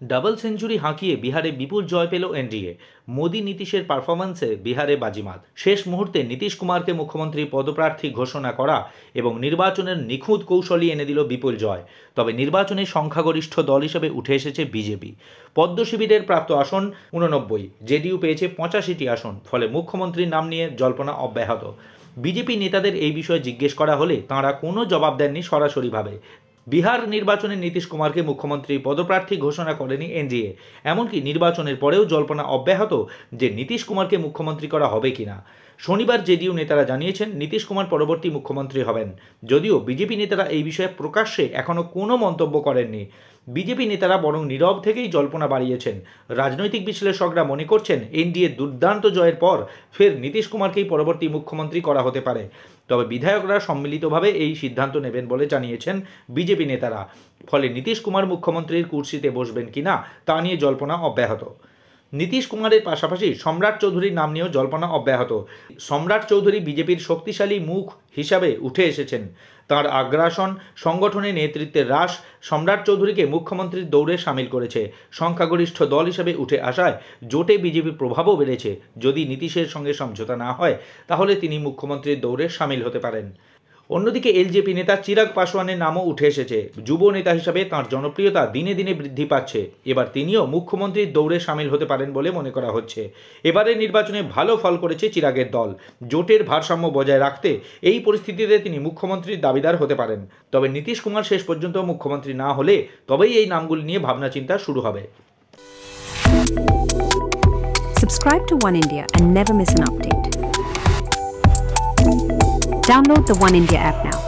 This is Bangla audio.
ডাবল সেঞ্চুরি হাঁকিয়ে বিহারে বিপুল জয় পেল এনডিএ। মোদী নীতিশের পারফরম্যান্সে বিহারে বাজিমাত। শেষ মুহূর্তে নীতিশ কুমারকে মুখ্যমন্ত্রী পদপ্রার্থী ঘোষণা করা এবং নির্বাচনের নিখুঁত কৌশলই এনে দিল বিপুল জয়। তবে নির্বাচনে সংখ্যাগরিষ্ঠ দল হিসেবে উঠে এসেছে বিজেপি। পদ্ম শিবিরের প্রাপ্ত আসন 89, জেডিইউ পেয়েছে 85টি আসন। ফলে মুখ্যমন্ত্রীর নাম নিয়ে জল্পনা অব্যাহত। বিজেপি নেতাদের এই বিষয়ে জিজ্ঞেস করা হলে তাঁরা কোনো জবাব দেননি সরাসরিভাবে। বিহার নির্বাচনে নীতিশ কুমারকে মুখ্যমন্ত্রী পদপ্রার্থী ঘোষণা করেনি এনডিএ। এমনকি নির্বাচনের পরেও জল্পনা অব্যাহত যে নীতিশ কুমারকে মুখ্যমন্ত্রী করা হবে কিনা। শনিবার জেডিইউ নেতারা জানিয়েছেন নীতিশ কুমার পরবর্তী মুখ্যমন্ত্রী হবেন, যদিও বিজেপি নেতারা এই বিষয়ে প্রকাশ্যে এখনও কোনো মন্তব্য করেননি। বিজেপি নেতারা বরং নীরব থেকেই জল্পনা বাড়িয়েছেন। রাজনৈতিক বিশ্লেষকরা মনে করছেন এনডিএ দুর্দান্ত জয়ের পর ফের নীতিশ কুমারকেই পরবর্তী মুখ্যমন্ত্রী করা হতে পারে। তবে বিধায়করা সম্মিলিতভাবে এই সিদ্ধান্ত নেবেন বলে জানিয়েছেন বিজেপি নেতারা। ফলে নীতিশ কুমার মুখ্যমন্ত্রীর কুর্সিতে বসবেন কিনা তা নিয়ে জল্পনা অব্যাহত। নীতিশ কুমারের পাশাপাশি সম্রাট চৌধুরীর নাম নিয়েও জল্পনা অব্যাহত। সম্রাট চৌধুরী বিজেপির শক্তিশালী মুখ হিসাবে উঠে এসেছেন। তাঁর আগ্রাসন, সংগঠনের নেতৃত্বের হ্রাস সম্রাট চৌধুরীকে মুখ্যমন্ত্রীর দৌড়ে সামিল করেছে। সংখ্যাগরিষ্ঠ দল হিসেবে উঠে আসায় জোটে বিজেপির প্রভাবও বেড়েছে। যদি নীতিশের সঙ্গে সমঝোতা না হয় তাহলে তিনি মুখ্যমন্ত্রীর দৌড়ে সামিল হতে পারেন। অন্যদিকে এলজেপি নেতা চিরাগ পাসওয়ানের নামও উঠে এসেছে। যুব নেতা হিসাবে তাঁর জনপ্রিয়তা দিনে দিনে বৃদ্ধি পাচ্ছে। এবার তিনিও মুখ্যমন্ত্রীর দৌড়ে সামিল হতে পারেন বলে মনে করা হচ্ছে। এবারের নির্বাচনে ভালো ফল করেছে চিরাগের দল। জোটের ভারসাম্য বজায় রাখতে এই পরিস্থিতিতে তিনি মুখ্যমন্ত্রীর দাবিদার হতে পারেন। তবে নীতিশ কুমার শেষ পর্যন্ত মুখ্যমন্ত্রী না হলে তবেই এই নামগুলি নিয়ে ভাবনা চিন্তা শুরু হবে। Subscribe to One India and never miss an update. Download the One India app now.